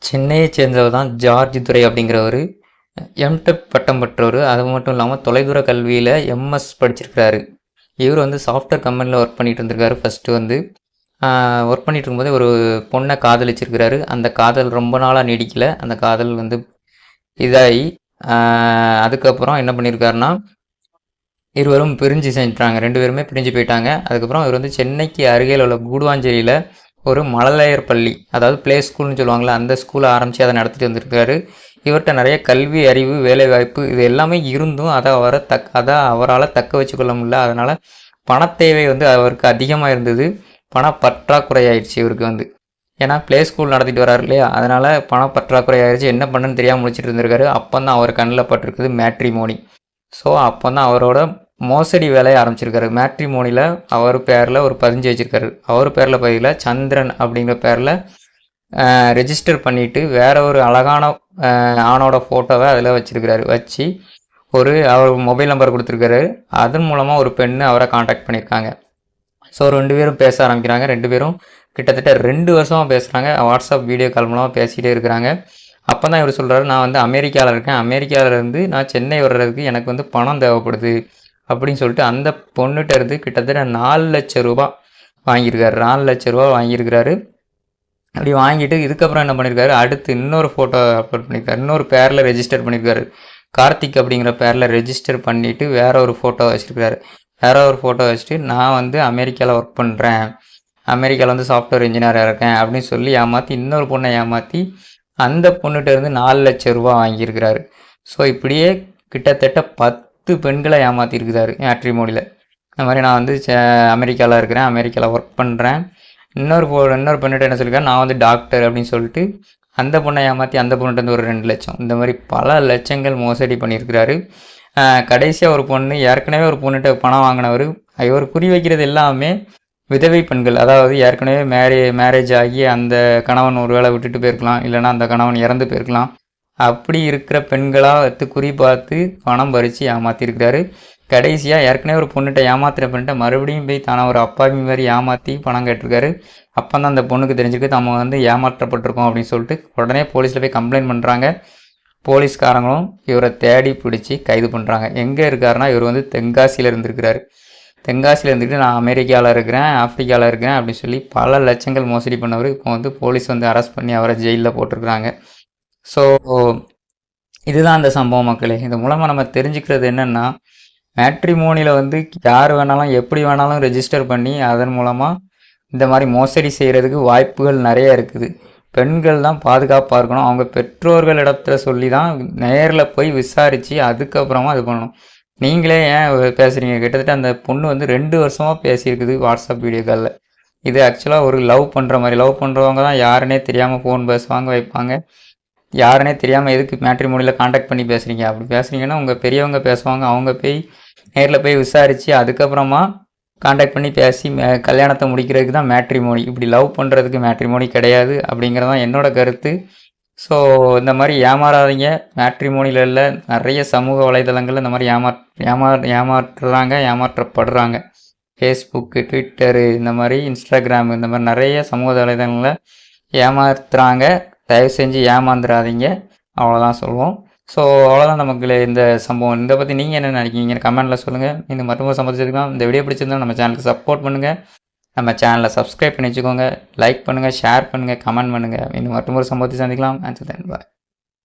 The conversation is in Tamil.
சென்னையைச் சேர்ந்தவர் தான் ஜார்ஜ் துரை அப்படிங்கிறவர். எம்டெக் பட்டம் பெற்றவர். அது மட்டும் இல்லாமல் தொலைதூர கல்வியில் எம்எஸ் படிச்சிருக்கிறாரு. இவர் வந்து சாஃப்ட்வேர் கம்பெனியில் ஒர்க் பண்ணிட்டு இருந்திருக்காரு. ஃபஸ்ட்டு வந்து ஒர்க் பண்ணிட்டு இருக்கும்போதே ஒரு பொண்ணை காதலிச்சிருக்கிறாரு. அந்த காதல் ரொம்ப நாளாக நீடிக்கலை. அந்த காதல் வந்து இதாகி அதுக்கப்புறம் என்ன பண்ணியிருக்காருன்னா, இருவரும் பிரிஞ்சு செஞ்சுட்டாங்க. 2 பேருமே பிரிஞ்சு போயிட்டாங்க. அதுக்கப்புறம் இவர் வந்து சென்னைக்கு அருகில் உள்ள கூடுவாஞ்சேரியில் ஒரு மழலையர் பள்ளி, அதாவது ப்ளே ஸ்கூல்னு சொல்லுவாங்களே, அந்த ஸ்கூலை ஆரம்பித்து அதை நடத்திட்டு வந்திருக்காரு. இவர்கிட்ட நிறைய கல்வி அறிவு, வேலைவாய்ப்பு இது எல்லாமே இருந்தும் அதை அவரால் தக்க வச்சுக்கொள்ள முடியல. அதனால் பணத்தேவை வந்து அவருக்கு அதிகமாக இருந்தது. பண பற்றாக்குறை ஆயிடுச்சு இவருக்கு வந்து. ஏன்னா ப்ளே ஸ்கூல் நடத்திட்டு வராரு இல்லையா, அதனால் பணப்பற்றாக்குறை ஆயிடுச்சு. என்ன பண்ணுன்னு தெரியாமல் முடிச்சுட்டு இருந்திருக்காரு. அப்போ தான் அவர் கண்ணில் பட்டிருக்குது மேட்ரிமோனி. ஸோ அப்போ தான் அவரோட மோசடி வேலையை ஆரம்பிச்சிருக்காரு. மேட்ரிமோனியில் அவர் பேரில் ஒரு பதிஞ்சு வச்சுருக்காரு. அவர் பேரில் பதிவில் சந்திரன் அப்படிங்கிற பேரில் ரெஜிஸ்டர் பண்ணிவிட்டு வேற ஒரு அழகான ஆணோட ஃபோட்டோவை அதில் வச்சுருக்கிறாரு. வச்சு அவர் மொபைல் நம்பர் கொடுத்துருக்காரு. அதன் மூலமாக ஒரு பெண்ணு அவரை காண்டாக்ட் பண்ணியிருக்காங்க. ஸோ 2 பேரும் பேச ஆரம்பிக்கிறாங்க. 2 பேரும் கிட்டத்தட்ட 2 வருஷமாக பேசுகிறாங்க. வாட்ஸ்அப் வீடியோ கால் மூலமாக பேசிகிட்டே இருக்கிறாங்க. அப்போ தான் இவர் சொல்கிறாரு, நான் வந்து அமெரிக்காவில் இருக்கேன். அமெரிக்காவிலேருந்து நான் சென்னை வர்றதுக்கு எனக்கு வந்து பணம் தேவைப்படுது அப்படின்னு சொல்லிட்டு அந்த பொண்ணுகிட்ட இருந்து கிட்டத்தட்ட 4 லட்சம் ரூபா வாங்கியிருக்காரு. 4 லட்ச ரூபா வாங்கியிருக்கிறாரு. அப்படி வாங்கிட்டு இதுக்கப்புறம் என்ன பண்ணியிருக்காரு, அடுத்து இன்னொரு ஃபோட்டோ அப்லோட் பண்ணியிருக்காரு. இன்னொரு பேரில் ரெஜிஸ்டர் பண்ணியிருக்காரு. கார்த்திக் அப்படிங்கிற பேரில் ரெஜிஸ்டர் பண்ணிவிட்டு வேற ஒரு ஃபோட்டோ வச்சுருக்காரு. வேற ஒரு ஃபோட்டோ வச்சுட்டு நான் வந்து அமெரிக்காவில் ஒர்க் பண்ணுறேன், அமெரிக்காவில் வந்து சாஃப்ட்வேர் இன்ஜினியராக இருக்கேன் அப்படின்னு சொல்லி ஏமாற்றி இன்னொரு பொண்ணை ஏமாற்றி அந்த பொண்ணுகிட்ட இருந்து 4 லட்சம் ரூபா வாங்கியிருக்கிறாரு. ஸோ இப்படியே கிட்டத்தட்ட 10 பெண்களை ஏமாற்றிருக்கிறாரு மேட்ரிமோனியில். இந்த மாதிரி நான் வந்து அமெரிக்காவில் இருக்கிறேன், அமெரிக்காவில் ஒர்க் பண்ணுறேன். இன்னொரு பொண்ணுகிட்ட என்ன சொல்லியிருக்காரு, நான் வந்து டாக்டர் அப்படின்னு சொல்லிட்டு அந்த பொண்ணை ஏமாற்றி அந்த பொண்ணுகிட்ட இருந்து ஒரு 2 லட்சம், இந்த மாதிரி பல லட்சங்கள் மோசடி பண்ணியிருக்கிறாரு. கடைசியாக ஒரு பொண்ணு, ஏற்கனவே ஒரு பொண்ணுகிட்ட பணம் வாங்கினவர். இவர் குறி வைக்கிறது எல்லாமே விதவை பெண்கள், அதாவது ஏற்கனவே மேரேஜ் ஆகி அந்த கணவன் ஒரு வேளை விட்டுட்டு போயிருக்கலாம், இல்லைனா அந்த கணவன் இறந்து போயிருக்கலாம். அப்படி இருக்கிற பெண்களாக வைத்து குறி பார்த்து பணம் பறித்து ஏமாற்றிருக்கிறாரு. கடைசியாக ஏற்கனவே ஒரு பொண்ணுகிட்ட ஏமாத்துகிற பெண்ணிட்ட மறுபடியும் போய் தானே ஒரு அப்பாவி மாதிரி ஏமாற்றி பணம் கேட்டிருக்காரு. அப்போ தான் அந்த பொண்ணுக்கு தெரிஞ்சுக்கு நம்ம வந்து ஏமாற்றப்பட்டிருக்கோம் அப்படின்னு சொல்லிட்டு உடனே போலீஸில் போய் கம்ப்ளைண்ட் பண்ணுறாங்க. போலீஸ்காரங்களும் இவரை தேடி பிடிச்சி கைது பண்ணுறாங்க. எங்கே இருக்காருன்னா, இவர் வந்து தென்காசியில் இருந்திருக்கிறாரு. தென்காசியில் இருந்துட்டு நான் அமெரிக்காவில் இருக்கிறேன், ஆஃப்ரிக்காவில் இருக்கிறேன் அப்படின்னு சொல்லி பல லட்சங்கள் மோசடி பண்ணவர். இப்போ வந்து போலீஸ் வந்து அரெஸ்ட் பண்ணி அவரை ஜெயிலில் போட்டிருக்கிறாங்க. ஸோ இதுதான் அந்த சம்பவம் மக்களே. இது மூலமாக நம்ம தெரிஞ்சுக்கிறது என்னென்னா, மேட்ரிமோனியில் வந்து யார் வேணாலும் எப்படி வேணாலும் ரெஜிஸ்டர் பண்ணி அதன் மூலமாக இந்த மாதிரி மோசடி செய்கிறதுக்கு வாய்ப்புகள் நிறைய இருக்குது. பெண்கள் தான் பாதுகாப்பாக இருக்கணும். அவங்க பெற்றோர்கள் இடத்துல சொல்லி தான் நேரில் போய் விசாரித்து அதுக்கப்புறமா இது பண்ணணும். நீங்களே ஏன் பேசுகிறீங்க? கிட்டத்தட்ட அந்த பொண்ணு வந்து 2 வருஷமாக பேசியிருக்குது வாட்ஸ்அப் வீடியோ காலில். இது ஆக்சுவலாக ஒரு லவ் பண்ணுற மாதிரி, லவ் பண்ணுறவங்க தான் யாருன்னே தெரியாமல் ஃபோன் பேசுவாங்க, வைப்பாங்க. யாருன்னே தெரியாமல் எதுக்கு மேட்ரிமோனியில் காண்டாக்ட் பண்ணி பேசுகிறீங்க? அப்படி பேசுகிறீங்கன்னா உங்கள் பெரியவங்க பேசுவாங்க, அவங்க போய் நேரில் போய் விசாரித்து அதுக்கப்புறமா காண்டாக்ட் பண்ணி பேசி கல்யாணத்தை முடிக்கிறதுக்கு தான் மேட்ரிமோனி. இப்படி லவ் பண்ணுறதுக்கு மேட்ரிமோனி கிடையாது அப்படிங்கிறதான் என்னோட கருத்து. ஸோ இந்த மாதிரி ஏமாறாதீங்க. மேட்ரிமோனியில் இல்லை, நிறைய சமூக வலைதளங்களில் இந்த மாதிரி ஏமாற்றுறாங்க, ஏமாற்றப்படுறாங்க. ஃபேஸ்புக்கு, ட்விட்டரு, இந்த மாதிரி இன்ஸ்டாகிராம், இந்த மாதிரி நிறைய சமூக வலைதளங்களில் ஏமாற்றுறாங்க. தயவு செஞ்சு ஏமாந்துடாதீங்க, அவ்வளோதான் சொல்லுவோம். ஸோ அவ்வளோதான் நமக்கு இந்த சம்பவம். இதை பற்றி நீங்கள் என்ன நினைக்கிறீங்க கமெண்ட்டில் சொல்லுங்கள். இந்த மட்டும் சம்பந்தத்துக்குலாம் இந்த வீடியோ பிடிச்சிருந்தாலும் நம்ம சேனலுக்கு சப்போர்ட் பண்ணுங்கள். நம்ம சேனலை சப்ஸ்கிரைப் பண்ணி வச்சுக்கோங்க. லைக் பண்ணுங்கள், ஷேர் பண்ணுங்கள், கமெண்ட் பண்ணுங்கள். இன்னும் மட்டும் ஒரு சம்பவத்தை சந்திக்கலாம். பாய்.